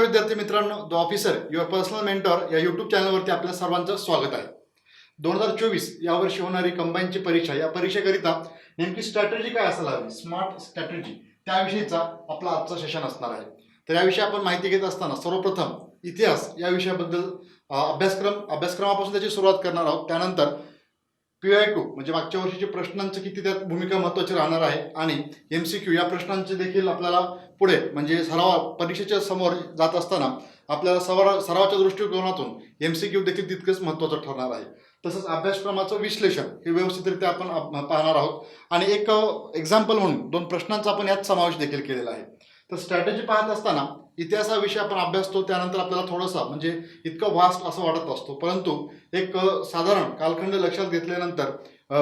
विद्यार्थी मित्रांनो, the officer your personal mentor या यूट्यूब चॅनलवरती आपल्या सर्वांचं स्वागत आहे. 2024 यावर्षी होणारी कंबाईनची परीक्षा, या परीक्षेकरिता नेमकी स्ट्रॅटेजी काय असायला हवी, स्मार्ट स्ट्रॅटेजी, त्याविषयीचा आपला आजचा सेशन असणार आहे. तर याविषयी आपण माहिती घेत असताना सर्वप्रथम इतिहास या विषयाबद्दल अभ्यासक्रमापासून त्याची सुरुवात करणार आहोत. त्यानंतर PYQ म्हणजे मागच्या वर्षीचे प्रश्नांचं किती त्यात भूमिका महत्त्वाची राहणार आहे, आणि MCQ या प्रश्नांचे देखील आपल्याला पुढे म्हणजे परीक्षेच्या समोर जात असताना आपल्याला सरावाच्या दृष्टिकोनातून MCQ देखील तितकंच महत्त्वाचं ठरणार आहे. तसंच अभ्यासक्रमाचं विश्लेषण हे व्यवस्थितरित्या आपण पाहणार आहोत, आणि एक एक्झाम्पल म्हणून 2 प्रश्नांचा आपण यात समावेश देखील केलेला आहे. तर स्ट्रॅटेजी पाहत असताना इतिहासाविषयी आपण अभ्यासतो, त्यानंतर आपल्याला थोडंसं म्हणजे इतकं वास्ट असं वाटत असतो, परंतु एक साधारण कालखंड लक्षात घेतल्यानंतर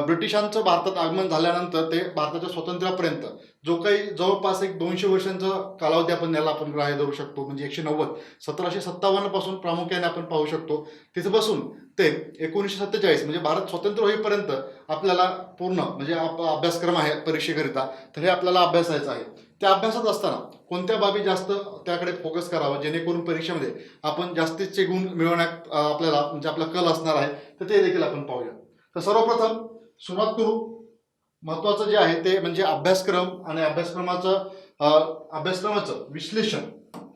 ब्रिटिशांचं भारतात आगमन झाल्यानंतर ते भारताच्या स्वातंत्र्यापर्यंत जो काही जवळपास एक 200 वर्षांचा कालावधी आपण ग्राह्य धरू शकतो. म्हणजे 190 1757 पासून प्रामुख्याने आपण पाहू शकतो. तिथे बसून ते 1947 म्हणजे भारत स्वतंत्र होईपर्यंत आपल्याला पूर्ण म्हणजे अभ्यासक्रम आहे परीक्षेकरिता, तर हे आपल्याला अभ्यासायचं आहे. त्या अभ्यासात असताना कोणत्या बाबी जास्त त्याकडे फोकस करावा, जेणेकरून परीक्षेमध्ये आपण जास्तीचे गुण मिळवण्यात आपल्याला म्हणजे आपला कल असणार आहे, तर ते देखील आपण पाहूया. तर सर्वप्रथम सुरुवात करू. महत्त्वाचं जे आहे ते म्हणजे अभ्यासक्रम आणि अभ्यासक्रमाचं विश्लेषण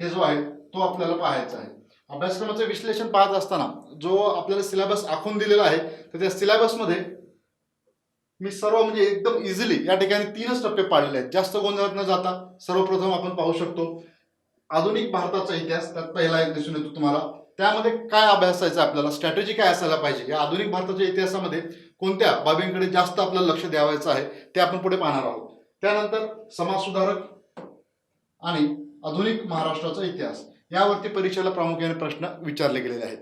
हे जो आहे तो आपल्याला पाहायचा आहे. अभ्यासक्रमाचं विश्लेषण पाहत असताना जो आपल्याला सिलेबस आखून दिलेला आहे, तर त्या सिलेबसमध्ये मी सर्व म्हणजे एकदम इझिली या ठिकाणी 3च टप्पे पाडलेले आहेत. जास्त गोंधळात न जाता सर्वप्रथम आपण पाहू शकतो आधुनिक भारताचा इतिहास. त्यात पहिला एक दिसून येतो तुम्हाला. त्यामध्ये काय अभ्यासायचं आपल्याला, स्ट्रॅटेजी काय असायला पाहिजे, या आधुनिक भारताच्या इतिहासामध्ये कोणत्या बाबींकडे जास्त आपल्याला लक्ष द्यावायचं आहे ते आपण पुढे पाहणार आहोत. त्यानंतर समाजसुधारक आणि आधुनिक महाराष्ट्राचा इतिहास यावरती परीक्षेला प्रामुख्याने प्रश्न विचारले गेलेले आहेत.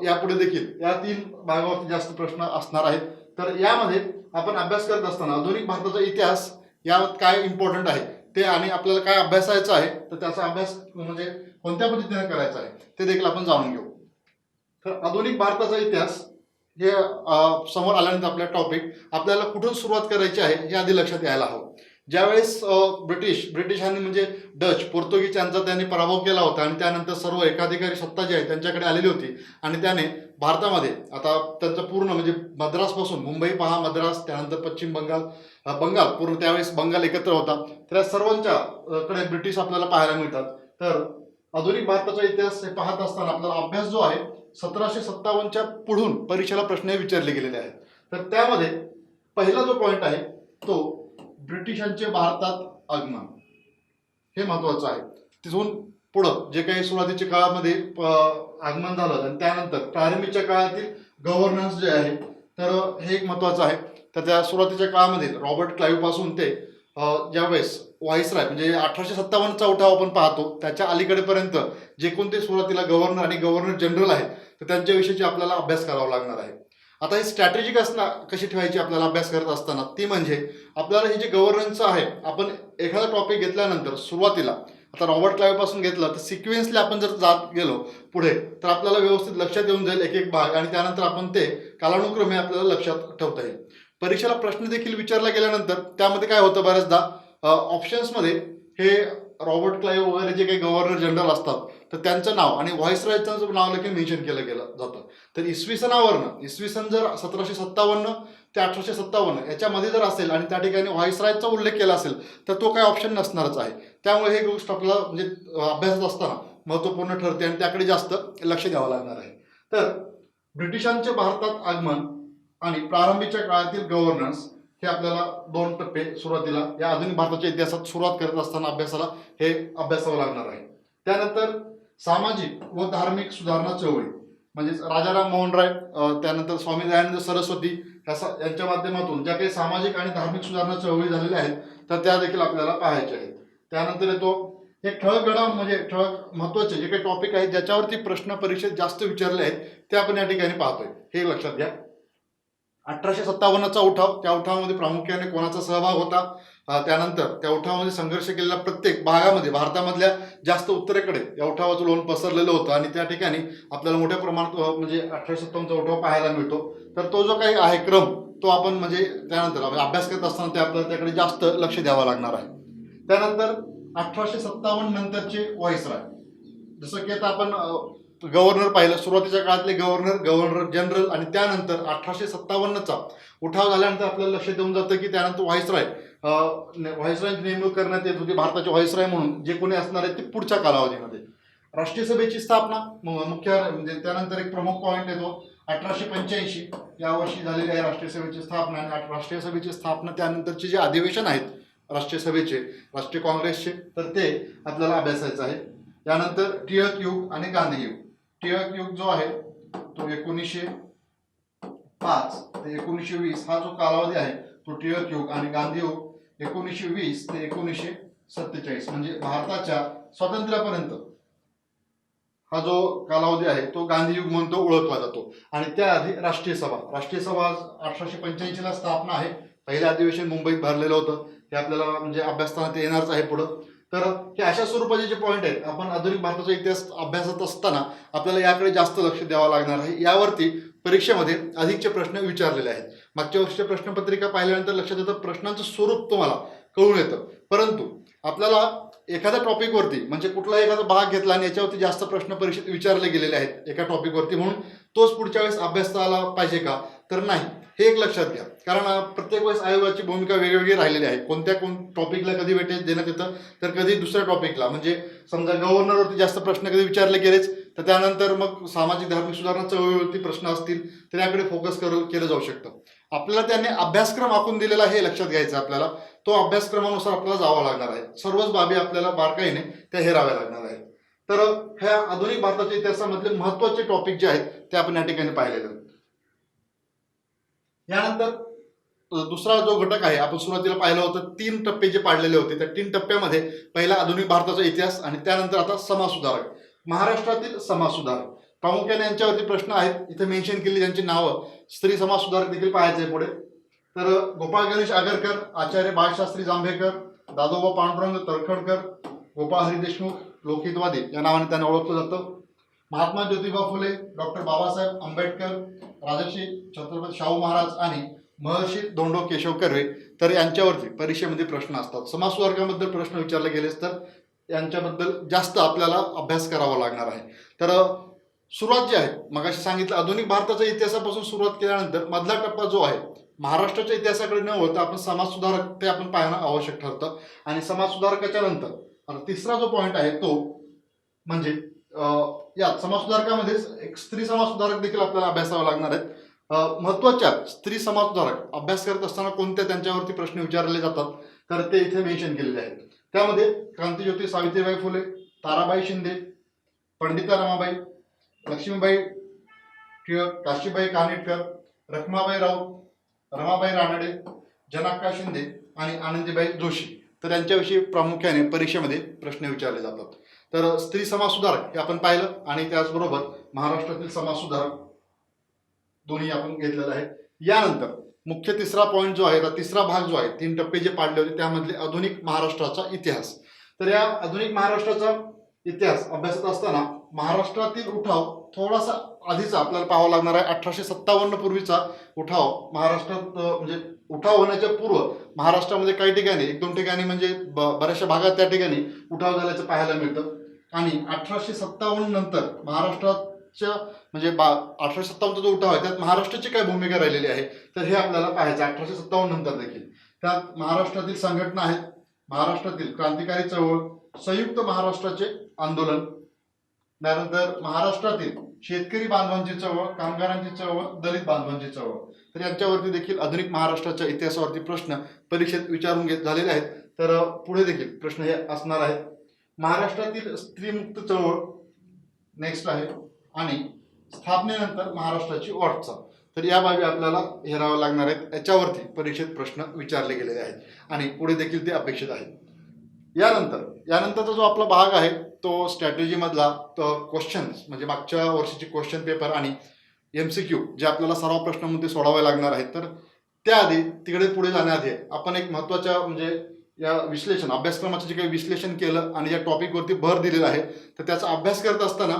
यापुढे देखील या 3 भागावरती जास्त प्रश्न असणार आहेत. तर यामध्ये आपण अभ्यास करत असताना आधुनिक भारताचा इतिहास यावर काय इम्पॉर्टंट आहे ते, आणि आपल्याला काय अभ्यासायचं आहे, तर त्याचा अभ्यास म्हणजे कोणत्या पद्धतीने करायचा आहे ते देखील आपण जाणून घेऊ. तर आधुनिक भारताचा इतिहास हे समोर आल्यानंतर आपल्या टॉपिक आपल्याला कुठून सुरुवात करायची आहे हे आधी लक्षात यायला हवं. ज्यावेळेस ब्रिटिशांनी म्हणजे पोर्तुगीज यांचा त्यांनी पराभव केला होता, आणि त्यानंतर सर्व एकाधिकारी सत्ता जी आहे त्यांच्याकडे आलेली होती, आणि त्याने भारतामध्ये आता त्यांचं पूर्ण म्हणजे मद्रासपासून मुंबई पहा, मद्रास, त्यानंतर पश्चिम बंगाल पूर्ण त्यावेळेस बंगाल एकत्र होता. तर या सर्वांच्या कडे ब्रिटिश आपल्याला पाहायला मिळतात. तर आधुनिक भारताचा इतिहास हे पाहत असताना आपल्याला अभ्यास जो आहे 1757च्या पुढून परीक्षेला प्रश्न विचारले गेलेले आहेत. तर त्यामध्ये पहिला जो पॉईंट आहे तो ब्रिटिशांचे भारतात आगमन हे महत्वाचं आहे. तिथून पुढं जे काही सुरुवातीच्या काळामध्ये आगमन झालं, आणि त्यानंतर प्रारंभीच्या काळातील गव्हर्नन्स जे आहे, तर हे एक महत्वाचं आहे. तर त्या सुरुवातीच्या काळामध्ये रॉबर्ट क्लाईव्ह पासून ते ज्यावेळेस व्हाईसराय म्हणजे 1857चा उठाव आपण पाहतो, त्याच्या अलीकडेपर्यंत जे कोणते सुरुवातीला गव्हर्नर आणि गव्हर्नर जनरल आहेत, तर त्यांच्याविषयीची आपल्याला अभ्यास करावा लागणार आहे. आता ही स्ट्रॅटेजी कशी ठेवायची आपल्याला अभ्यास करत असताना, ती म्हणजे आपल्याला हे जे गव्हर्नन्सचं आहे, आपण एखादा टॉपिक घेतल्यानंतर सुरुवातीला आता रॉबर्ट क्लाईव्ह पासून घेतलं तर सिक्वेन्सली आपण जर जात गेलो पुढे, तर आपल्याला व्यवस्थित लक्षात येऊन जाईल एक एक भाग, आणि त्यानंतर आपण ते कालानुक्रमे आपल्याला लक्षात ठेवता येईल. परीक्षेला प्रश्न देखील विचारला गेल्यानंतर त्यामध्ये काय होतं, बऱ्याचदा ऑप्शन्समध्ये हे रॉबर्ट क्लाईव्ह वगैरे जे काही गव्हर्नर जनरल असतात, तर त्यांचं नाव आणि व्हाईसरायचं नाव देखील मेन्शन केलं जातं. तर इसवी सन जर 1757 ते 1857 याच्यामध्ये जर असेल, आणि त्या ठिकाणी व्हाईसरायचा उल्लेख केला असेल, तर तो काही ऑप्शन नसणारच आहे. त्यामुळे हे गोष्ट आपल्याला म्हणजे अभ्यासात असताना महत्त्वपूर्ण ठरते, आणि त्याकडे जास्त लक्ष द्यावं लागणार आहे. तर ब्रिटिशांचे भारतात आगमन आणि प्रारंभीच्या काळातील गव्हर्नन्स हे आपल्याला 2 टप्पे सुरुवातीला या आधुनिक भारताच्या इतिहासात सुरुवात करत असताना अभ्यासाला हे अभ्यासावं लागणार आहे. त्यानंतर सामाजिक व धार्मिक सुधारणा चळवळी म्हणजे राजाराम मोहन राय, त्यानंतर स्वामी दयानंद सरस्वती यांच्या माध्यमातून ज्या काही सामाजिक आणि धार्मिक सुधारणा चळवळी झालेल्या आहेत, तर त्या देखील आपल्याला पाहायच्या आहेत. त्यानंतर येतो एक ठळक घडामोड म्हणजे ठळक महत्त्वाचे जे काही टॉपिक आहेत ज्याच्यावरती प्रश्न परीक्षेत जास्त विचारले आहेत, ते आपण या ठिकाणी पाहतोय. हे लक्षात घ्या. 1857चा उठाव, त्या उठावामध्ये प्रामुख्याने कोणाचा सहभाग होता, त्यानंतर त्या उठावामध्ये संघर्ष केलेल्या प्रत्येक भागामध्ये भारतामधल्या जास्त उत्तरेकडे या उठावाचं लोण पसरलेलं होतं, आणि त्या ठिकाणी आपल्याला मोठ्या प्रमाणात म्हणजे 1857चा उठाव पाहायला मिळतो. तर तो जो काही आहे क्रम, तो आपण म्हणजे त्यानंतर अभ्यास करत असताना ते आपल्याला त्याकडे जास्त लक्ष द्यावं लागणार आहे. त्यानंतर 1857 नंतरचे व्हाईसराय जसं की आता आपण गव्हर्नर पाहिलं, सुरुवातीच्या काळातले गव्हर्नर जनरल, आणि त्यानंतर 1857चा उठाव झाल्यानंतर आपल्याला लक्षात येऊन जातं की त्यानंतर व्हाईसरॉयची नेमणूक करण्यात येत होती भारताचे व्हाईसरॉय म्हणून, जे कोणी असणार आहेत ते पुढच्या कालावधीमध्ये. राष्ट्रीय सभेची स्थापना मुख्य म्हणजे त्यानंतर एक प्रमुख पॉईंट येतो 1885 या वर्षी झालेली आहे राष्ट्रीय सभेची स्थापना. आणि राष्ट्रीय सभेची स्थापना त्यानंतरचे जे अधिवेशन आहेत राष्ट्रीय सभेचे, राष्ट्रीय काँग्रेसचे, तर ते आपल्याला अभ्यासायचं आहे. यानंतर टिळक युग आणि गांधी युग. टिळक युग जो आहे तो 1905 ते 1920 हा जो कालावधी आहे तो टिळक युग, आणि गांधी युग 1920 ते 1947 म्हणजे भारताच्या स्वातंत्र्यापर्यंत हा जो कालावधी आहे तो गांधी युग म्हणून तो ओळखला जातो. आणि त्याआधी राष्ट्रीय सभा 1885 ला स्थापना आहे. पहिलं अधिवेशन मुंबईत भरलेलं होतं, हे आपल्याला म्हणजे अभ्यासताना ते येणारच आहे पुढं. तर हे अशा स्वरूपाचे जे पॉईंट आहेत, आपण आधुनिक भारताचा इतिहास अभ्यासत असताना आपल्याला याकडे जास्त लक्ष द्यावं लागणार आहे. यावरती परीक्षेमध्ये अधिकचे प्रश्न विचारलेले आहेत. मागच्या वर्षीच्या प्रश्नपत्रिका पाहिल्यानंतर लक्षात येतं प्रश्नांचं स्वरूप तुम्हाला कळून येतं, परंतु आपल्याला एखाद्या टॉपिकवरती म्हणजे कुठलाही एखादा भाग घेतला आणि याच्यावरती जास्त प्रश्न परीक्षेत विचारले गेलेले आहेत एका टॉपिकवरती, म्हणून तोच पुढच्या वेळेस अभ्यासता आला पाहिजे का, तर नाही, हे एक लक्षात घ्या. कारण प्रत्येक वेळेस आयोगाची भूमिका वेगवेगळी राहिलेली आहे. कोणत्या टॉपिकला कधी वेटेज देण्यात येतं, तर कधी दुसऱ्या टॉपिकला. म्हणजे समजा गव्हर्नरवरती जास्त प्रश्न कधी विचारले गेलेच, तर त्यानंतर मग सामाजिक धार्मिक सुधारणा चळवळीवरती प्रश्न असतील तर याकडे फोकस केलं जाऊ शकतं. आपल्याला त्यांनी अभ्यासक्रम आखून दिलेला हे लक्षात घ्यायचं. आपल्याला तो अभ्यासक्रमानुसार आपल्याला जावं लागणार आहे. सर्वच बाबी आपल्याला बारकाईने त्या हेराव्या लागणार आहेत. तर ह्या आधुनिक भारताच्या इतिहासामधले महत्त्वाचे टॉपिक जे आहेत ते आपण या ठिकाणी पाहिलेले आहेत. यानंतर दुसरा जो घटक आहे, आपण सुरुवातीला पाहिलं होतं 3 टप्पे जे पाडलेले होते, त्या 3 टप्प्यामध्ये पहिला आधुनिक भारताचा इतिहास, आणि त्यानंतर आता समाजसुधारक, महाराष्ट्रातील समाजसुधारक. प्रामुख्याने यांच्यावरती प्रश्न आहेत इथे मेन्शन केली, ज्यांची नावं. स्त्री समाजसुधारक देखील पाहायचे पुढे. तर गोपाळ गणेश आगरकर, आचार्य बाळशास्त्री जांभेकर, दादोबा पांडुरंग तरखडकर, गोपाळ हरी देशमुख लोकहितवादी या नावाने त्यांना ओळखलं जातं. महात्मा ज्योतिबा फुले, डॉक्टर बाबासाहेब आंबेडकर, राजर्षी छत्रपती शाहू महाराज आणि महर्षी धोंडो केशव कर्वे, तर यांच्यावरती परीक्षेमध्ये प्रश्न असतात. समाजसुधारकांबद्दल प्रश्न विचारले गेलेस तर यांच्याबद्दल जास्त आपल्याला अभ्यास करावा लागणार आहे. तर सुरुवात जी आहे, मगाशी सांगितलं आधुनिक भारताच्या इतिहासापासून सुरुवात केल्यानंतर मधला टप्पा जो आहे महाराष्ट्राच्या इतिहासाकडे न होता आपण समाजसुधारक ते आपण पाहणं आवश्यक ठरतं. आणि समाजसुधारकाच्या नंतर तिसरा जो पॉईंट आहे तो म्हणजे या समाजसुधारकामध्येच एक स्त्री समाजसुधारक देखील आपल्याला अभ्यासावं लागणार आहेत. महत्त्वाच्या स्त्री समाजसुधारक अभ्यास करत असताना कोणत्या त्यांच्यावरती प्रश्न विचारले जातात तर ते इथे मेन्शन केलेले आहेत. त्यामध्ये क्रांतिज्योती सावित्रीबाई फुले, ताराबाई शिंदे, पंडिता रमाबाई, लक्ष्मीबाई टिळक, काशीबाई कानिटकर, रखमाबाई राऊत, रमाबाई रानडे, जनाक्का शिंदे आणि आनंदीबाई जोशी, तर यांच्याविषयी प्रामुख्याने परीक्षेमध्ये प्रश्न विचारले जातात. तर स्त्री समाजसुधारक हे आपण पाहिलं, आणि त्याचबरोबर महाराष्ट्रातील समाजसुधारक दोन्ही आपण घेतलेलं आहे. यानंतर मुख्य तिसरा पॉईंट जो आहे, तिसरा भाग जो आहे, 3 टप्पे जे पाडले होते त्यामधले आधुनिक महाराष्ट्राचा इतिहास. तर या आधुनिक महाराष्ट्राचा इतिहास अभ्यासत असताना महाराष्ट्रातील उठाव थोडासा आधीचा आपल्याला पाहावा लागणार आहे. 1857 पूर्वीचा उठाव महाराष्ट्रात म्हणजे उठाव होण्याच्या पूर्व महाराष्ट्रामध्ये काही ठिकाणी 1-2 ठिकाणी म्हणजे बऱ्याचशा भागात त्या ठिकाणी उठाव झाल्याचं पाहायला मिळतं. आणि 1857 नंतर महाराष्ट्राच्या म्हणजे 1857चा जो उठाव आहे त्यात महाराष्ट्राची काय भूमिका राहिलेली आहे तर हे आपल्याला पाहायचं. 1857 नंतर देखील त्यात महाराष्ट्रातील संघटना आहेत, महाराष्ट्रातील क्रांतिकारी चळवळ, संयुक्त महाराष्ट्राचे आंदोलन, त्यानंतर महाराष्ट्रातील शेतकरी बांधवांची चळवळ, कामगारांची चळवळ, दलित बांधवांची चळवळ, तर यांच्यावरती देखील आधुनिक महाराष्ट्राच्या इतिहासावरती प्रश्न परीक्षेत विचारून झालेले आहेत. तर पुढे देखील प्रश्न हे असणार आहेत. महाराष्ट्रातील स्त्रीमुक्त चळवळ नेक्स्ट आहे, आणि स्थापनेनंतर महाराष्ट्राची वाटचाल, तर या बाबी आपल्याला हेराव्या लागणार आहेत. याच्यावरती परीक्षेत प्रश्न विचारले गेलेले आहेत आणि पुढे देखील ते अपेक्षित आहेत. यानंतरचा जो आपला भाग आहे तो स्ट्रॅटेजीमधला क्वेश्चन्स म्हणजे मागच्या वर्षीचे क्वेश्चन पेपर आणि MCQ जे आपल्याला सराव प्रश्नामध्ये सोडवावे लागणार आहेत. तर त्याआधी तिकडे पुढे जाण्याआधी आपण एक महत्त्वाच्या म्हणजे या अभ्यासक्रमाचं जे काही विश्लेषण केलं आणि या टॉपिकवरती भर दिलेला आहे तर त्याचा अभ्यास करत असताना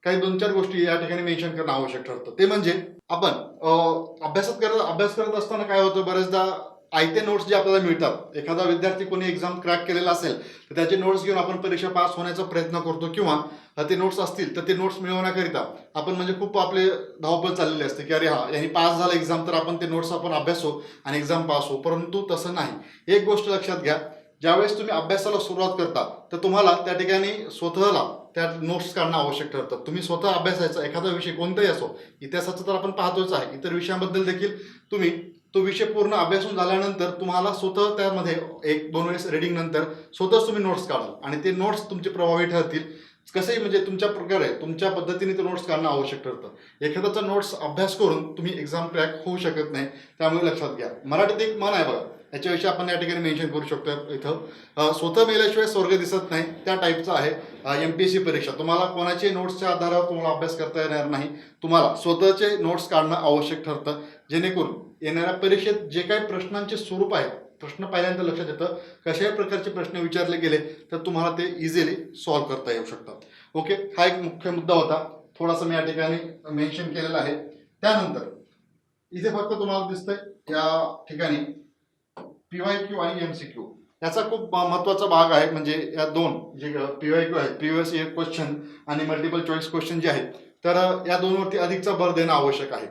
काही 2-4 गोष्टी या ठिकाणी मेन्शन करणं आवश्यक ठरतं. ते म्हणजे आपण अभ्यास करत असताना काय होतं, बरेचदा आयते नोट्स जे आपल्याला मिळतात, एखादा विद्यार्थी कोणी एक्झाम क्रॅक केलेला असेल तर त्याचे नोट्स घेऊन आपण परीक्षा पास होण्याचा प्रयत्न करतो, किंवा ते नोट्स असतील तर ते नोट्स मिळवण्याकरिता आपण म्हणजे खूप आपले धावपळ चाललेली असते की अरे हा यांनी पास झालं एक्झाम तर आपण ते नोट्स आपण अभ्यासो आणि एक्झाम पास हो. परंतु तसं नाही. एक गोष्ट लक्षात घ्या, ज्यावेळेस तुम्ही अभ्यासाला सुरुवात करता तर तुम्हाला त्या ठिकाणी स्वतःला त्या नोट्स काढणं आवश्यक ठरतं. तुम्ही स्वतः अभ्यासायचा एखादा विषय कोणताही असो, इतिहासाचं तर आपण पाहतोच आहे, इतर विषयांबद्दल देखील तुम्ही तो विषय पूर्ण अभ्यासून झाल्यानंतर तुम्हाला स्वतः त्यामध्ये 1-2 वेळेस रिडिंग नंतर स्वतःच तुम्ही नोट्स काढाल आणि ते नोट्स तुमचे प्रभावी ठरतील. कसंही म्हणजे तुमच्या प्रकारे तुमच्या पद्धतीने ते नोट्स काढणं आवश्यक ठरतं. एखाद्याचा नोट्स अभ्यास करून तुम्ही एक्झाम क्रॅक होऊ शकत नाही, त्यामुळे लक्षात घ्या. मराठीत एक म्हण आहे बघा, याच्याविषयी आपण या ठिकाणी मेन्शन करू शकतो इथं, स्वतः मेल्याशिवाय स्वर्ग दिसत नाही, त्या टाईपचं आहे MPSC परीक्षा. तुम्हाला कोणाचे नोट्सच्या आधारावर तुम्हाला अभ्यास करता येणार नाही, तुम्हाला स्वतःचे नोट्स काढणं आवश्यक ठरतं, जेणेकरून येणाऱ्या परीक्षेत जे काही प्रश्नांचे स्वरूप आहे, प्रश्न पाहिल्यानंतर लक्षात येतं कशाही प्रकारचे प्रश्न विचारले गेले तर तुम्हाला ते इझिली सॉल्व्ह करता येऊ शकतात. ओके, हा एक मुख्य मुद्दा होता, थोडासा मी या ठिकाणी मेन्शन केलेला आहे. त्यानंतर इथे फक्त तुम्हाला दिसतंय या ठिकाणी PYQ आणि MCQ याचा खूप महत्त्वाचा भाग आहे. म्हणजे या दोन जे PYQ आहे, प्रिव्हियस इयर क्वेश्चन, आणि मल्टिपल चॉईस क्वेश्चन जे आहेत, तर या दोनवरती अधिकचा भर देणं आवश्यक आहे.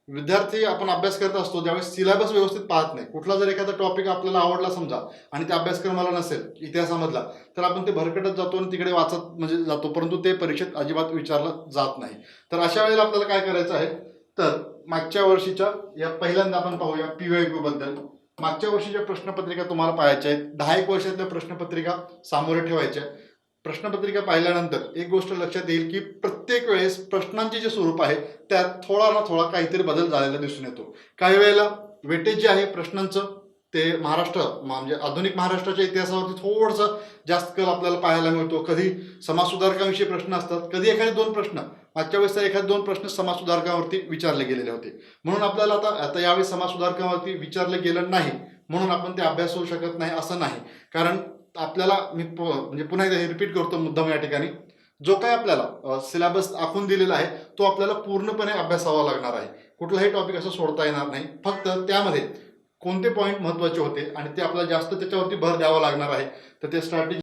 विद्यार्थी आपण अभ्यास करत असतो ज्यावेळेस सिलेबस व्यवस्थित पाहत नाही, कुठला जर एखादा टॉपिक आपल्याला आवडला समजा आणि त्या अभ्यासक्रमाला नसेल इतिहासामधला, तर आपण ते भरकटत जातो आणि तिकडे वाचत म्हणजे जातो, परंतु ते परीक्षेत अजिबात विचारलं जात नाही. तर अशा वेळेला आपल्याला काय करायचं आहे, तर मागच्या वर्षीच्या या पहिल्यांदा आपण पाहूया PYQ बद्दल. मागच्या वर्षीच्या प्रश्नपत्रिका तुम्हाला पाहायच्या आहेत, 10 वर्षातल्या प्रश्नपत्रिका सामोरे ठेवायच्या. प्रश्नपत्रिका पाहिल्यानंतर एक गोष्ट लक्षात येईल की प्रत्येक वेळेस प्रश्नांचे जे स्वरूप आहे त्यात थोडा ना थोडा काहीतरी बदल झालेला दिसून येतो. काही वेळेला वेटेज जे आहे प्रश्नांचं ते महाराष्ट्र म्हणजे आधुनिक महाराष्ट्राच्या इतिहासावरती थोडंसं जास्त कल आपल्याला पाहायला मिळतो. कधी समाजसुधारकांविषयी प्रश्न असतात, कधी एखादे 2 प्रश्न, मागच्या वेळेस तर एखादे 2 प्रश्न समाजसुधारकांवरती विचारले गेलेले होते, म्हणून आपल्याला आता यावेळी समाजसुधारकांवरती विचारलं गेलं नाही म्हणून आपण ते अभ्यास होऊ शकत नाही असं नाही. कारण आपल्याला मी म्हणजे पुन्हा एकदा रिपीट करतो मुद्दाम या ठिकाणी, जो काही आपल्याला सिलेबस आखून दिलेला आहे तो आपल्याला पूर्णपणे अभ्यासावा लागणार आहे. कुठलाही टॉपिक असं सोडता येणार नाही. फक्त त्यामध्ये कोणते पॉईंट महत्त्वाचे होते आणि ते आपल्याला जास्त त्याच्यावरती भर द्यावा लागणार आहे. तर ते स्ट्रॅटेजी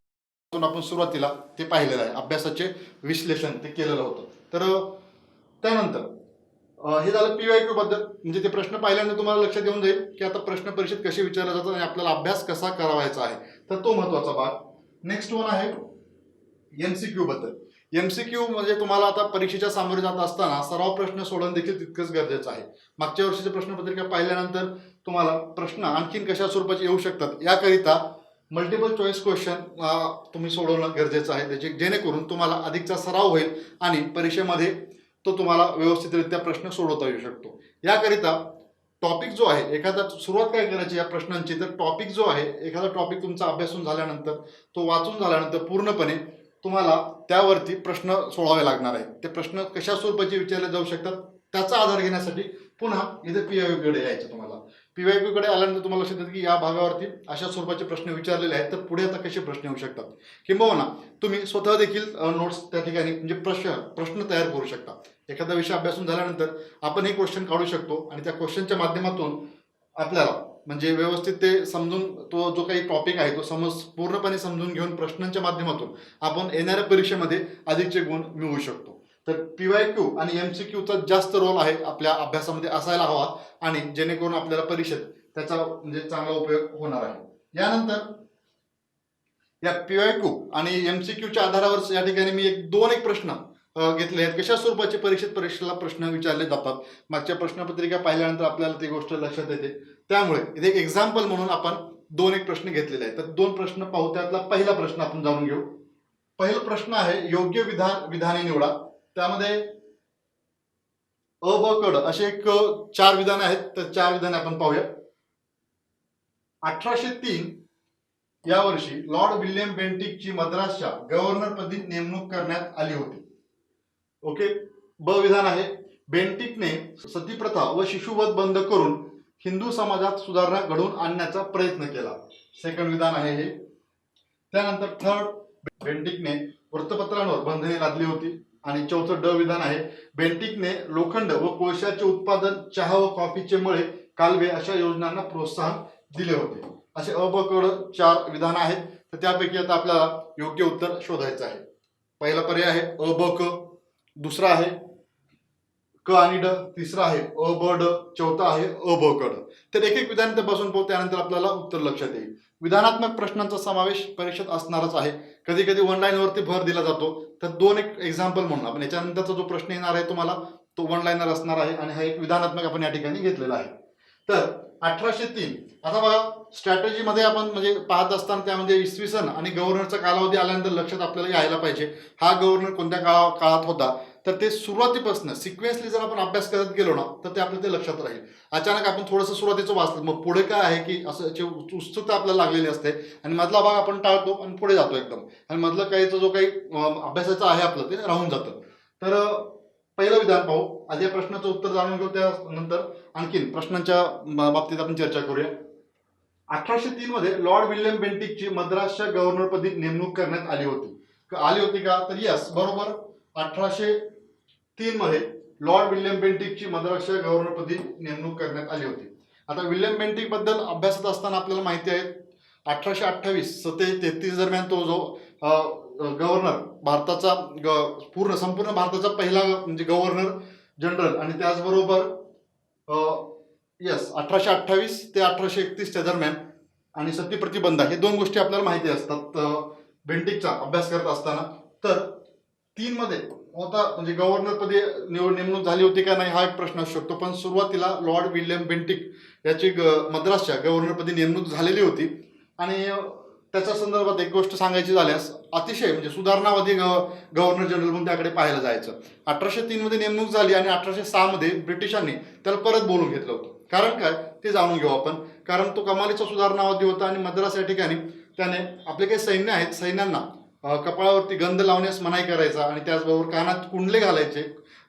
आपण सुरुवातीला ते पाहिलेलं आहे, अभ्यासाचे विश्लेषण ते केलेलं होतं. तर त्यानंतर हे झालं PYQ बद्दल. म्हणजे ते प्रश्न पाहिल्यानंतर तुम्हाला लक्षात येऊन जाईल की आता प्रश्न परीक्षेत कसे विचारले जातात आणि आपल्याला अभ्यास कसा करावायचा आहे, तर तो महत्त्वाचा भाग. नेक्स्ट वन आहे MCQ बद्दल. MCQ म्हणजे तुम्हाला आता परीक्षेच्या सामोरे जात असताना सराव प्रश्न सोडवणं देखील तितकंच गरजेचं आहे. मागच्या वर्षीची प्रश्नपत्रिका पाहिल्यानंतर तुम्हाला प्रश्न आणखीन कशा स्वरूपाचे येऊ शकतात याकरिता मल्टिपल चॉईस क्वेश्चन तुम्ही सोडवणं गरजेचं आहे, त्याचे जेणेकरून तुम्हाला अधिकचा सराव होईल आणि परीक्षेमध्ये तो तुम्हाला व्यवस्थितरित्या प्रश्न सोडवता येऊ शकतो. याकरिता टॉपिक जो आहे, एखादा सुरुवात काय करायची या प्रश्नांची, तर टॉपिक जो आहे एखादा टॉपिक तुमचा अभ्यासून झाल्यानंतर तो वाचून झाल्यानंतर पूर्णपणे तुम्हाला त्यावरती प्रश्न सोडवावे लागणार आहेत. ते प्रश्न कशा स्वरूपाचे विचारले जाऊ शकतात त्याचा आधार घेण्यासाठी पुन्हा इथे PYQ कडे यायचं. तुम्हाला PYQ कडे आल्यानंतर तुम्हाला लक्षात येतं की या भागावरती अशा स्वरूपाचे प्रश्न विचारलेले आहेत, तर पुढे आता कसे प्रश्न येऊ शकतात, किंबहुना तुम्ही स्वतः देखील नोट्स त्या ठिकाणी म्हणजे प्रश्न तयार करू शकता. एखादा विषय अभ्यासून झाल्यानंतर आपण हे क्वेश्चन काढू शकतो आणि त्या क्वेश्चनच्या माध्यमातून आपल्याला म्हणजे व्यवस्थित ते समजून तो जो काही टॉपिक आहे तो पूर्णपणे समजून घेऊन प्रश्नांच्या माध्यमातून आपण येणाऱ्या परीक्षेमध्ये अधिकचे गुण मिळवू शकतो. तर PYQ आणि MCQचा जास्त रोल आहे आपल्या अभ्यासामध्ये असायला हवा, आणि जेणेकरून आपल्याला परीक्षेत त्याचा म्हणजे चांगला उपयोग होणार आहे. यानंतर या PYQ आणि MCQच्या आधारावर या ठिकाणी मी दोन प्रश्न घेतले आहेत. कशा स्वरूपाचे परीक्षेला प्रश्न विचारले जातात, मागच्या प्रश्नपत्रिका पाहिल्यानंतर आपल्याला ती गोष्ट लक्षात येते. त्यामुळे इथे एक एक्झाम्पल म्हणून आपण 2 प्रश्न घेतलेले आहेत. तर 2 प्रश्न पाहू. त्यातला पहिला प्रश्न आपण जाणून घेऊ. पहिला प्रश्न आहे योग्य विधाने निवडा. त्यामध्ये अ ब क ड असे 4 विधाने आहेत. तर 4 विधाने आपण पाहूया. 1803 या वर्षी लॉर्ड विल्यम बेंटिकची मद्रासच्या गव्हर्नरपदी नेमणूक करण्यात आली होती. ओके. ब विधान आहे बेंटिकने सतीप्रथा व शिशुवध बंद करून हिंदू समाजात सुधारणा घडवून आणण्याचा प्रयत्न केला. सेकंड विधान आहे हे. त्यानंतर थर्ड बेंटिकने वृत्तपत्रांवर बंधने लादली होती. आणि चौथं ड विधान आहे बेंटिकने लोखंड व कोळशाचे उत्पादन, चहा व कॉफीचे मळे, कालवे अशा योजनांना प्रोत्साहन दिले होते. असे अ ब क ड 4 विधान आहेत. तर त्यापैकी आता आपल्याला योग्य उत्तर शोधायचं आहे. पहिला पर्याय आहे अ ब क, दुसरा आहे क आणि ड, तिसरा आहे अ ब ड, चौथा आहे अ ब क ड. तर एक एक विधान इथे बसून पाहू, त्यानंतर आपल्याला उत्तर लक्षात येईल. विधानात्मक प्रश्नांचा समावेश परीक्षेत असणारच आहे. कधी कधी वन लाईनवरती भर दिला जातो. तर दोन एक एक्झाम्पल म्हणून आपण याच्यानंतरचा जो प्रश्न येणार आहे तुम्हाला तो वन लाईनर असणार आहे आणि हा एक विधानात्मक आपण या ठिकाणी घेतलेला आहे. तर 1803 आता बघा स्ट्रॅटेजीमध्ये आपण म्हणजे पाहत असताना त्यामध्ये इसवी सन आणि गव्हर्नरचा कालावधी आल्यानंतर लक्षात आपल्याला यायला पाहिजे हा गव्हर्नर कोणत्या काळात होता. तर ते सुरुवातीपासून सिक्वेन्सली जर आपण अभ्यास करत गेलो ना तर ते आपल्याला ते लक्षात राहील. अचानक आपण थोडंसं सुरुवातीचं वाचलं मग पुढे काय आहे की असं उत्सुकता आपल्याला लागलेली असते आणि मधला भाग आपण टाळतो आणि पुढे जातो एकदम आणि मधलं काहीचा जो काही अभ्यासाचं आहे आपलं ते राहून जातं. तर पहिलं विधान पाहू. आधी या प्रश्नाचं उत्तर जाणून घेऊ, त्यानंतर आणखीन प्रश्नांच्या बाबतीत आपण चर्चा करूया. 1803 मध्ये लॉर्ड विल्यम बेंटिकची मद्रासच्या गव्हर्नरपदी नेमणूक करण्यात आली होती. आली होती का? तर यस, बरोबर. 1803 मध्ये लॉर्ड विल्यम बेंटिकची मद्रासच्या गव्हर्नरपदी नेमणूक करण्यात आली होती. आता विल्यम बेंटिक बद्दल अभ्यासत असताना आपल्याला माहिती आहे 1828 ते 33 दरम्यान तो जो गव्हर्नर भारताचा संपूर्ण भारताचा पहिला म्हणजे गव्हर्नर जनरल आणि त्याचबरोबर यस 1828 ते 1831च्या दरम्यान आणि सती प्रतिबंध हे दोन गोष्टी आपल्याला माहिती असतात बेंटिकचा अभ्यास करत असताना. तर 3 मध्ये होता म्हणजे गव्हर्नरपदी नेमणूक झाली होती का नाही हा एक प्रश्न असू शकतो. पण सुरुवातीला लॉर्ड विल्यम बेंटिक याची मद्रासच्या गव्हर्नरपदी नेमणूक झालेली होती आणि त्याच्या संदर्भात एक गोष्ट सांगायची झाल्यास अतिशय म्हणजे सुधारणावादी गव्हर्नर जनरल म्हणून त्याकडे पाहायला जायचं. 1803 मध्ये नेमणूक झाली आणि 1806 मध्ये ब्रिटिशांनी त्याला परत बोलून घेतलं होतं. कारण काय ते जाणून घेऊ आपण. कारण तो कमालीचा सुधारणावादी होता आणि मद्रास या ठिकाणी त्याने आपले काही सैन्य आहेत सैन्यांना कपाळावरती गंध लावण्यास मनाई करायचा आणि त्याचबरोबर कानात कुंडले घालायचे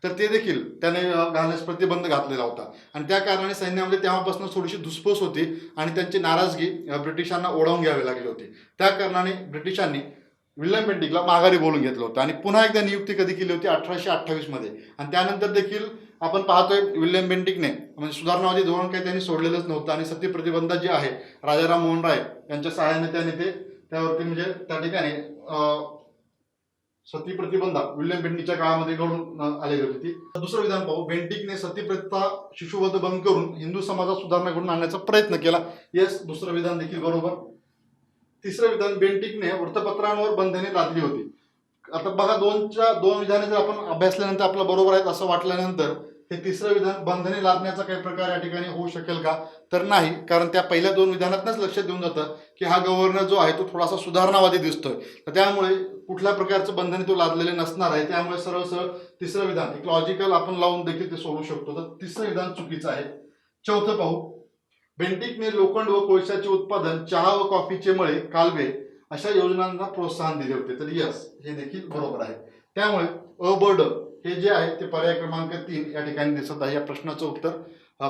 तर ते देखील त्याने घालण्यास प्रतिबंध घातलेला होता आणि त्या कारणाने सैन्यामध्ये तेव्हापासून थोडीशी धुसफूस होती आणि त्यांची नाराजगी ब्रिटिशांना ओढावून घ्यावी लागली होती. त्या कारणाने ब्रिटिशांनी विल्यम बेंटिकला माघारी बोलून घेतलं होतं आणि पुन्हा एकदा नियुक्ती कधी केली होती 1828 मध्ये. आणि त्यानंतर देखील आपण पाहतोय विल्यम बेंटिकने म्हणजे सुधारणावादी धोरण काही त्यांनी सोडलेलंच नव्हतं आणि सती प्रतिबंध जे आहे राजाराम मोहन राय यांच्या सहाय्याने त्याने ते त्यावरती म्हणजे त्या ठिकाणी सती प्रतिबंध विल्यम बेंटिकच्या काळामध्ये घडून आलेली होती ती. दुसरं विधान पाहू. बेंटिकने सती प्रथा शिशुवध बंद करून हिंदू समाजात सुधारणा घडून आणण्याचा प्रयत्न केला. येस, दुसरं विधान देखील बरोबर. तिसरं विधान बेंटिकने वृत्तपत्रांवर बंधने लादली होती. आता बघा दोन विधाने जर आपण अभ्यासल्यानंतर आपलं बरोबर आहेत असं वाटल्यानंतर हे तिसरं विधान बंधने लादण्याचा काही प्रकार या ठिकाणी होऊ शकेल का? तर नाही, कारण त्या पहिल्या दोन विधानातच लक्षात देऊन जातं की हा गव्हर्नर जो आहे तो थोडासा सुधारणावादी दिसतोय. तर त्यामुळे कुठल्या प्रकारचं बंधने तो लादलेले नसणार आहे. त्यामुळे सरळ सरळ तिसरं विधान एक लॉजिकल आपण लावून देखील ते सोडू शकतो. तर तिसरं विधान चुकीचं आहे. चौथं पाहू. बेंटिकने लोखंड व कोळशाचे उत्पादन, चहा व कॉफीचे मळे, कालवे अशा योजनांना प्रोत्साहन दिले होते. तर यस, हे देखील बरोबर आहे. त्यामुळे अ ब ड हे जे आहे ते पर्याय क्रमांक 3 या ठिकाणी दिसत आहे. या प्रश्नाचं उत्तर अ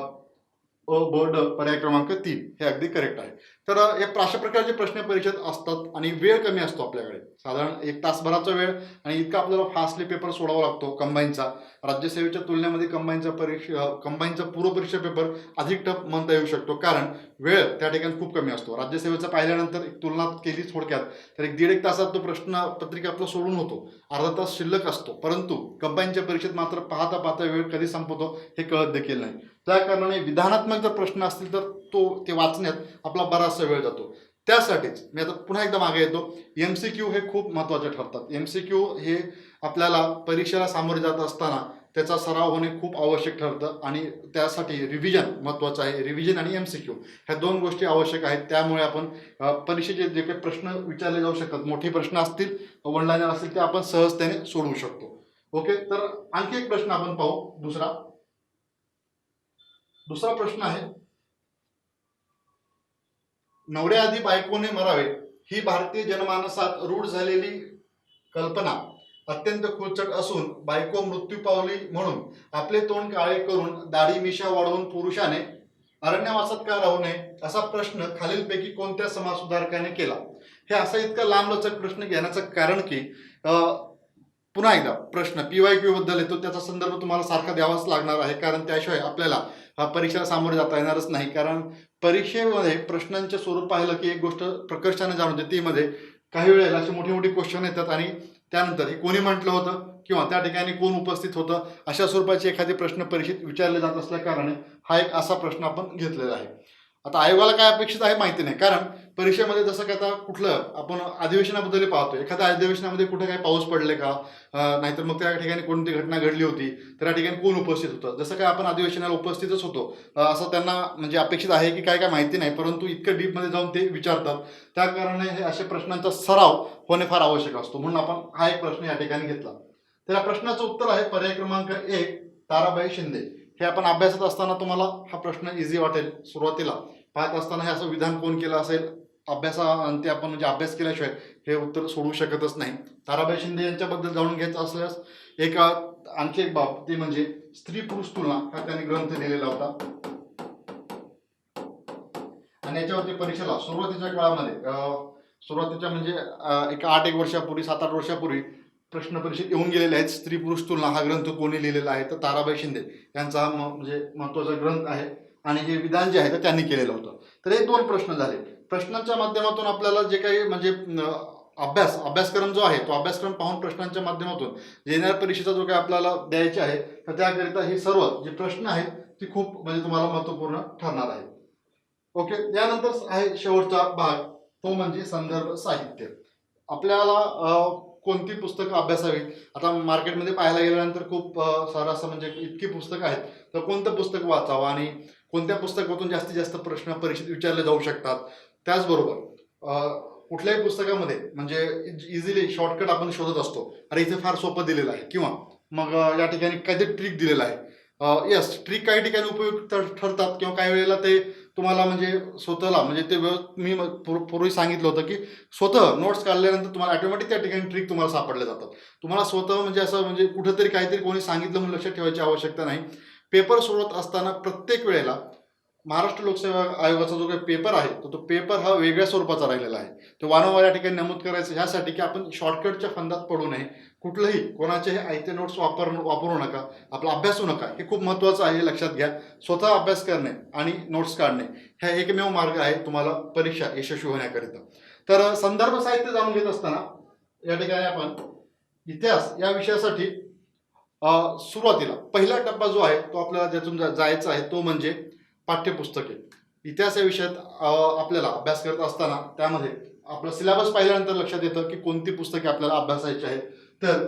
ब ड पर्याय क्रमांक 3 हे अगदी करेक्ट आहे. तर या अशा प्रकारचे प्रश्न परीक्षेत असतात आणि वेळ कमी असतो आपल्याकडे. साधारण 1 तासभराचा वेळ आणि इतका आपल्याला फास्टली पेपर सोडावा लागतो कंबाईनचा. राज्यसेवेच्या तुलनेमध्ये कंबाईनचा पूर्व परीक्षा पेपर अधिक टफ म्हणता येऊ शकतो कारण वेळ त्या ठिकाणी खूप कमी असतो. राज्यसेवेचा पाहिल्यानंतर एक तुलना केली थोडक्यात तर 1.5 तासात तो प्रश्न पत्रिका आपला सोडून होतो. अर्धा तास शिल्लक असतो. परंतु कंबाईनच्या परीक्षेत मात्र पाहता पाहता वेळ कधी संपतो हे कळत देखील नाही. त्या कारणाने विधानात्मक जर प्रश्न असतील तर ते वाचण्यात आपला बराचसा वेळ जातो. त्यासाठीच मी आता पुन्हा एकदा मागे येतो. MCQ हे खूप महत्त्वाचे ठरतात. MCQ हे आपल्याला परीक्षेला सामोरे जात असताना त्याचा सराव होणे खूप आवश्यक ठरतं आणि त्यासाठी रिव्हिजन महत्त्वाचं आहे. रिव्हिजन आणि MCQ ह्या दोन गोष्टी आवश्यक आहेत. त्यामुळे आपण परीक्षेचे जे काही प्रश्न विचारले जाऊ शकतात, मोठे प्रश्न असतील, वन लाईनर असतील, ते आपण सहजतेने सोडवू शकतो. ओके, तर आणखी एक प्रश्न आपण पाहू. दुसरा प्रश्न आहे. नवऱ्याआधी बायकोने मरावे ही भारतीय जनमानसात रूढ झालेली कल्पना अत्यंत खुळचट असून बायको मृत्यू पावली म्हणून आपले तोंड काळे करून दाढी मिशा वाढवून पुरुषाने अरण्यवासात का राहू नये असा प्रश्न खालीलपैकी कोणत्या समाजसुधारकाने केला? हे असा इतका लांबलचक प्रश्न घेण्याचं कारण की पुन्हा एकदा प्रश्न PYQ बद्दल येतो, त्याचा संदर्भ तुम्हाला सारखा द्यावाच लागणार आहे, कारण त्याशिवाय आपल्याला परीक्षेला सामोरे जाता येणारच नाही. कारण परीक्षेमध्ये प्रश्नांचे स्वरूप पाहिलं की एक गोष्ट प्रकर्षाने जाणवते, ती मध्ये काही वेळेला असे मोठे मोठे क्वेश्चन येतात आणि त्यानंतर हे कोणी म्हटलं होतं किंवा त्या ठिकाणी कोण उपस्थित होतं अशा स्वरूपाचे एखादे प्रश्न परीक्षेत विचारले जात असल्या कारणाने हा एक असा प्रश्न आपण घेतलेला आहे. आता आयोगाला काय अपेक्षित आहे माहिती नाही, कारण परीक्षेमध्ये जसं की आता कुठलं आपण अधिवेशनाबद्दल पाहतो, एखाद्या अधिवेशनामध्ये कुठे काही पाऊस पडले का, नाहीतर मग त्या ठिकाणी कोणती घटना घडली होती, तर त्या ठिकाणी कोण उपस्थित होतं, जसं काय आपण अधिवेशनाला उपस्थितच होतो असं त्यांना म्हणजे अपेक्षित आहे की काय काय माहिती नाही, परंतु इतकं डीपमध्ये जाऊन ते विचारतात. त्या कारणाने हे अशा प्रश्नांचा सराव होणे फार आवश्यक असतो, म्हणून आपण हा एक प्रश्न या ठिकाणी घेतला. तर या प्रश्नाचं उत्तर आहे पर्याय क्रमांक 1, ताराबाई शिंदे. हे आपण अभ्यासत असताना तुम्हाला हा प्रश्न इझी वाटेल. सुरुवातीला पाहत असताना हे असं विधान कोण केलं असेल, अभ्यासाअंती आपण म्हणजे अभ्यास केल्याशिवाय हे उत्तर सोडवू शकतच नाही. ताराबाई शिंदे यांच्याबद्दल जाणून घ्यायचं असल्यास एक आणखी एक बाब, ती म्हणजे स्त्री पुरुष तुलना हा त्यांनी ग्रंथ लिहिलेला होता. आणि याच्यावरती परीक्षेला सुरुवातीच्या काळामध्ये सुरुवातीच्या म्हणजे एक 8 वर्षापूर्वी 7-8 वर्षापूर्वी प्रश्न परीक्षेत येऊन गेलेले आहेत. स्त्री पुरुष तुलना हा ग्रंथ कोणी लिहिलेला आहे, तर ताराबाई शिंदे यांचा हा म्हणजे महत्त्वाचा ग्रंथ आहे आणि हे विधान जे आहे ते त्यांनी केलेलं होतं. तर हे 2 प्रश्न झाले. प्रश्नांच्या माध्यमातून आपल्याला जे काही म्हणजे अभ्यासक्रम जो आहे तो अभ्यासक्रम पाहून प्रश्नांच्या माध्यमातून येणाऱ्या परीक्षेचा जो काही आपल्याला द्यायचे आहे, तर त्याकरिता हे सर्व जे प्रश्न आहेत ते खूप म्हणजे तुम्हाला महत्त्वपूर्ण ठरणार आहे. ओके, यानंतर आहे शेवटचा भाग, तो म्हणजे संदर्भ साहित्य. आपल्याला कोणती पुस्तकं अभ्यासावी. आता मार्केटमध्ये पाहायला गेल्यानंतर खूप सारं असं म्हणजे इतकी पुस्तकं आहेत, तर कोणतं पुस्तक वाचावं आणि कोणत्या पुस्तकातून जास्तीत जास्त प्रश्न परीक्षेत विचारले जाऊ शकतात. त्याचबरोबर कुठल्याही पुस्तकामध्ये म्हणजे इझिली शॉर्टकट आपण शोधत असतो, अरे इथे फार सोपं दिलेलं आहे, किंवा मग या ठिकाणी काहीतरी ट्रिक दिलेलं आहे. येस, ट्रिक काही ठिकाणी उपयुक्त ठरतात, किंवा काही वेळेला ते तुम्हाला म्हणजे स्वतःला म्हणजे ते मी पूर्वी सांगितलं होतं की स्वतः नोट्स काढल्यानंतर तुम्हाला ऑटोमॅटिक त्या ठिकाणी ट्रिक तुम्हाला सापडल्या जातात. तुम्हाला स्वतः म्हणजे असं म्हणजे कुठेतरी काहीतरी कोणी सांगितलं म्हणून लक्षात ठेवायची आवश्यकता नाही. पेपर सोडवत असताना प्रत्येक वेळेला महाराष्ट्र लोकसेवा आयोगाचा जो काही पेपर आहे, तो पेपर हा वेगळ्या स्वरूपाचा राहिलेला आहे. तो वारंवार या ठिकाणी नमूद करायचं ह्यासाठी की आपण शॉर्टकटच्या फंदात पडू नये. कुठलंही कोणाचे आयते नोट्स वापरू नका, आपला अभ्यासू नका. हे खूप महत्त्वाचं आहे, हे लक्षात घ्या. स्वतः अभ्यास करणे आणि नोट्स काढणे हा एकमेव मार्ग आहे तुम्हाला परीक्षा यशस्वी होण्याकरिता. तर संदर्भ साहित्य जाणून घेत असताना या ठिकाणी आपण इतिहास या विषयासाठी सुरुवातीला पहिला टप्पा जो आहे तो आपल्याला ज्यातून जायचा आहे, तो म्हणजे पाठ्यपुस्तके. इतिहास या विषयात आपल्याला अभ्यास करत असताना त्यामध्ये आपलं सिलेबस पाहिल्यानंतर लक्षात येतं की कोणती पुस्तके आपल्याला अभ्यासायची आहेत. तर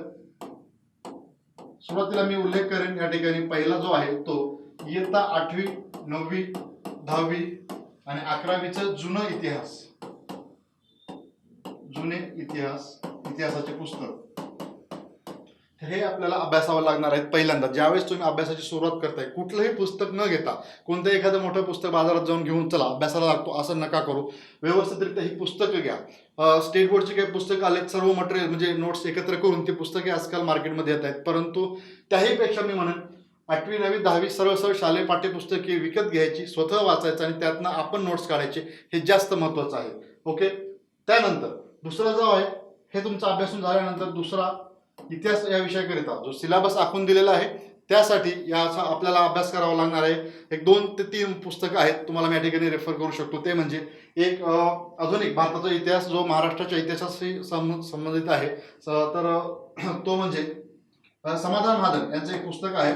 सुरुवातीला मी उल्लेख करेन या ठिकाणी पहिला जो आहे तो इयत्ता 8वी 9वी 10वी आणि 11वीचं जुनं इतिहास, जुने इतिहासाचे पुस्तक, हे आपल्याला अभ्यासावं लागणार आहेत. पहिल्यांदा ज्यावेळेस तुम्ही अभ्यासाची सुरुवात करताय, कुठलंही पुस्तक न घेता कोणतं एखादं मोठं पुस्तक बाजारात जाऊन घेऊन चला अभ्यासाला लागतो असं नका करू. व्यवस्थितरित्या ही पुस्तकं घ्या. स्टेट बोर्डची काही पुस्तकं आलेत, सर्व मटेरियल म्हणजे नोट्स एकत्र करून ती पुस्तके आजकाल मार्केटमध्ये येत आहेत. परंतु त्याहीपेक्षा मी म्हणेन 8वी 9वी 10वी सरळ शालेय पाठ्यपुस्तके विकत घ्यायची, स्वतः वाचायचं आणि त्यातनं आपण नोट्स काढायचे, हे जास्त महत्त्वाचं आहे. ओके, त्यानंतर दुसरा जो आहे, हे तुमचा अभ्यासून झाल्यानंतर दुसरा इतिहास या विषयाकरिता जो सिलेबस आखून दिलेला आहे त्यासाठी याचा आपल्याला अभ्यास करावा लागणार आहे. एक 2 ते 3 पुस्तकं आहेत, तुम्हाला मी या ठिकाणी रेफर करू शकतो. ते म्हणजे एक आधुनिक भारताचा इतिहास जो महाराष्ट्राच्या इतिहासाशी संबंधित आहे, तर तो म्हणजे समाधान महाजन यांचं एक पुस्तक आहे.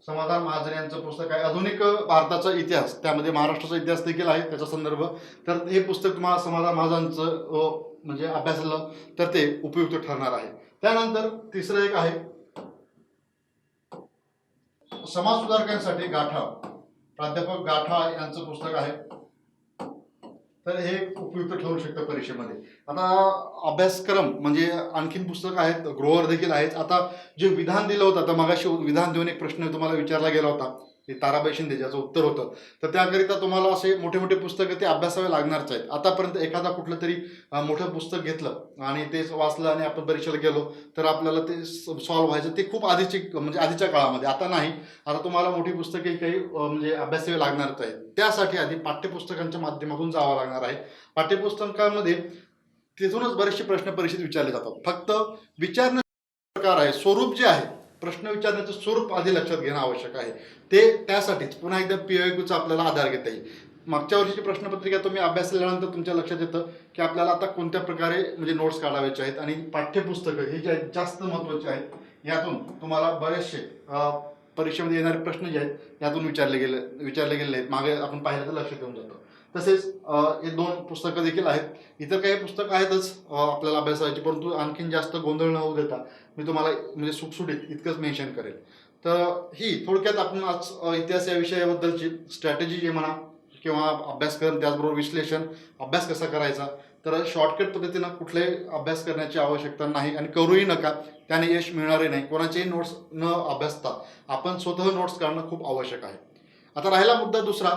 समाधान महाजन यांचं पुस्तक आहे आधुनिक भारताचा इतिहास, त्यामध्ये महाराष्ट्राचा इतिहास देखील आहे त्याचा संदर्भ. तर हे पुस्तक तुम्हाला समाधान महाजनचं म्हणजे अभ्यासाला तर ते उपयुक्त ठरणार आहे. त्यानंतर तिसरं एक आहे समाज सुधारकांसाठी गाठा, प्राध्यापक गाठा यांचं पुस्तक आहे. तर हे उपयुक्त ठरू शकतं परीक्षेमध्ये. आता अभ्यासक्रम म्हणजे आणखीन पुस्तक आहेत, ग्रोवर देखील आहेत. आता जे विधान दिलं होतं, आता मगाशी विधान देऊन एक प्रश्न तुम्हाला विचारला गेला होता, ते ताराबाई शिंदे ज्याचं उत्तर होतं, तर त्याकरिता तुम्हाला असे मोठे मोठे पुस्तकं ते अभ्यासावे लागणारच आहेत. आतापर्यंत एखादा कुठलं तरी मोठं पुस्तक घेतलं आणि ते वाचलं आणि आपण परीक्षेला गेलो तर आपल्याला ते सॉल्व्ह व्हायचं, ते खूप म्हणजे आधीच्या काळामध्ये. आता नाही, आता तुम्हाला मोठी पुस्तके काही म्हणजे अभ्यासावे लागणारच आहेत. त्यासाठी आधी पाठ्यपुस्तकांच्या माध्यमातून जावं लागणार आहे. पाठ्यपुस्तकांमध्ये तिथूनच बरेचसे प्रश्न परीक्षेत विचारले जातात. फक्त विचारण्याचे प्रकार आहे, स्वरूप जे आहे, प्रश्न विचारण्याचं स्वरूप आधी लक्षात घेणं आवश्यक आहे. ते त्यासाठीच पुन्हा एकदा PYQचा आपल्याला आधार घेता येईल. मागच्या वर्षीची प्रश्नपत्रिका तुम्ही अभ्यासल्यानंतर तुमच्या लक्षात येतं की आपल्याला आता कोणत्या प्रकारे म्हणजे नोट्स काढायचे आहेत आणि पाठ्यपुस्तकं हे जे जास्त महत्त्वाचे आहेत. यातून तुम्हाला बरेचसे परीक्षेमध्ये येणारे प्रश्न जे आहेत यातून विचारले गेलेले आहेत. मागे आपण पाहिलं तर लक्षात येऊन जातं. तसेच हे 2 पुस्तकं देखील आहेत. इतर काही पुस्तकं आहेतच आपल्याला अभ्यासाची, परंतु आणखीन जास्त गोंधळ न होऊ देता मी तुम्हाला म्हणजे सुटसुटीत इतकंच मेन्शन करेल. तर ही थोडक्यात आपण आज इतिहास या विषयाबद्दलची स्ट्रॅटेजी जे म्हणा किंवा अभ्यासक्रम, त्याचबरोबर विश्लेषण, अभ्यास कसा करायचा, तर शॉर्टकट पद्धतीनं कुठलाही अभ्यास करण्याची आवश्यकता नाही आणि करूही नका, त्याने यश मिळणारही नाही. कोणाचेही नोट्स न अभ्यासता आपण स्वतः नोट्स काढणं खूप आवश्यक आहे. आता राहिला मुद्दा दुसरा,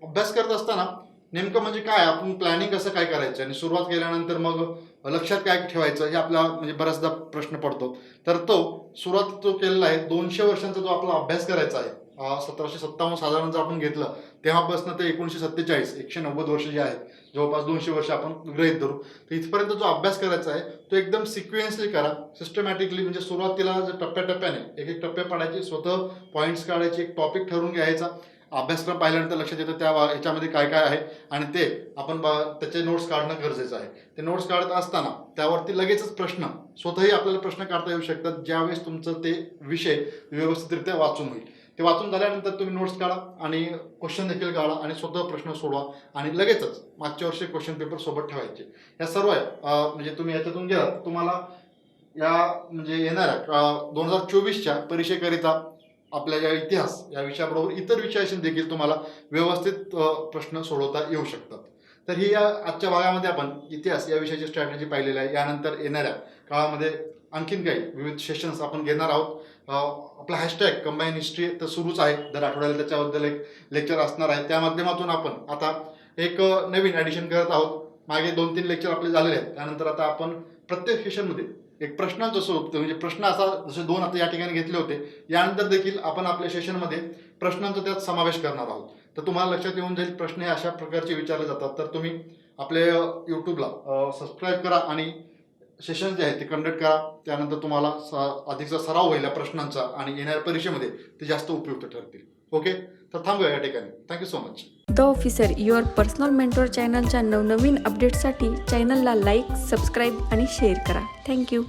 अभ्यास करत असताना नेमकं म्हणजे काय, आपण प्लॅनिंग कसं काय करायचं आणि सुरुवात केल्यानंतर मग लक्षात काय ठेवायचं हे आपला म्हणजे बऱ्याचदा प्रश्न पडतो. तर तो सुरुवात जो केलेला आहे 200 वर्षांचा जो आपला अभ्यास करायचा आहे, 1757 साधारण जर आपण घेतलं तेव्हापासून ते 1947 190 वर्ष जे आहेत, जवळपास 200 वर्ष आपण गृहीत धरू. तर इथपर्यंत जो अभ्यास करायचा आहे तो एकदम सिक्वेन्सली करा, सिस्टमॅटिकली. म्हणजे सुरुवातीला जर टप्प्याटप्प्याने एक टप्पे पाडायचे, स्वतः पॉईंट्स काढायचे, एक टॉपिक ठरवून घ्यायचा. अभ्यासक्रम पाहिल्यानंतर लक्षात येतं त्या याच्यामध्ये काय काय आहे आणि ते आपण त्याचे नोट्स काढणं गरजेचं आहे. ते नोट्स काढत असताना त्यावरती लगेचच प्रश्न, स्वतःही आपल्याला प्रश्न काढता येऊ शकतात ज्यावेळेस तुमचं ते विषय व्यवस्थितरित्या वाचून होईल. ते वाचून झाल्यानंतर तुम्ही नोट्स काढा आणि क्वेश्चन देखील काढा आणि स्वतः प्रश्न सोडवा आणि लगेचच मागच्या वर्षी क्वेश्चन पेपर सोबत ठेवायचे. या सर्व म्हणजे तुम्ही याच्यातून गेलात, तुम्हाला या म्हणजे येणाऱ्या 2024च्या परीक्षेकरिता आपल्या या इतिहास या विषयाबरोबर इतर विषयाशी देखील तुम्हाला व्यवस्थित प्रश्न सोडवता येऊ शकतात. तर ही या आजच्या भागामध्ये आपण इतिहास या विषयाची स्ट्रॅटेजी पाहिलेली आहे. यानंतर येणाऱ्या काळामध्ये आणखीन काही विविध सेशन्स आपण घेणार आहोत. आपला हॅशटॅग कंबाईन हिस्ट्री तर सुरूच आहे, दर आठवड्याला त्याच्याबद्दल एक लेक्चर असणार आहे. त्या माध्यमातून आपण आता एक नवीन ॲडिशन करत आहोत. मागे 2-3 लेक्चर आपले झालेले आहेत. त्यानंतर आता आपण प्रत्येक सेशनमध्ये एक प्रश्नांचं स्वरूप, म्हणजे प्रश्न असा जसे 2 आता या ठिकाणी घेतले होते, यानंतर देखील आपण आपल्या सेशनमध्ये प्रश्नांचा त्यात समावेश करणार आहोत. तर तुम्हाला लक्षात येऊन जाईल प्रश्न हे अशा प्रकारचे विचारले जातात. तर तुम्ही आपल्या यूट्यूबला सबस्क्राईब करा आणि सेशन जे आहे ते कंडक्ट करा. त्यानंतर तुम्हाला अधिकचा सराव होईल या प्रश्नांचा आणि येणाऱ्या परीक्षेमध्ये ते जास्त उपयुक्त ठरतील. ओके, तर थांबूया या ठिकाणी. Thank you so much. The officer your personal mentor चॅनलच्या नवनवीन अपडेट्ससाठी चॅनलला लाईक, सबस्क्राईब आणि शेअर करा. थँक्यू.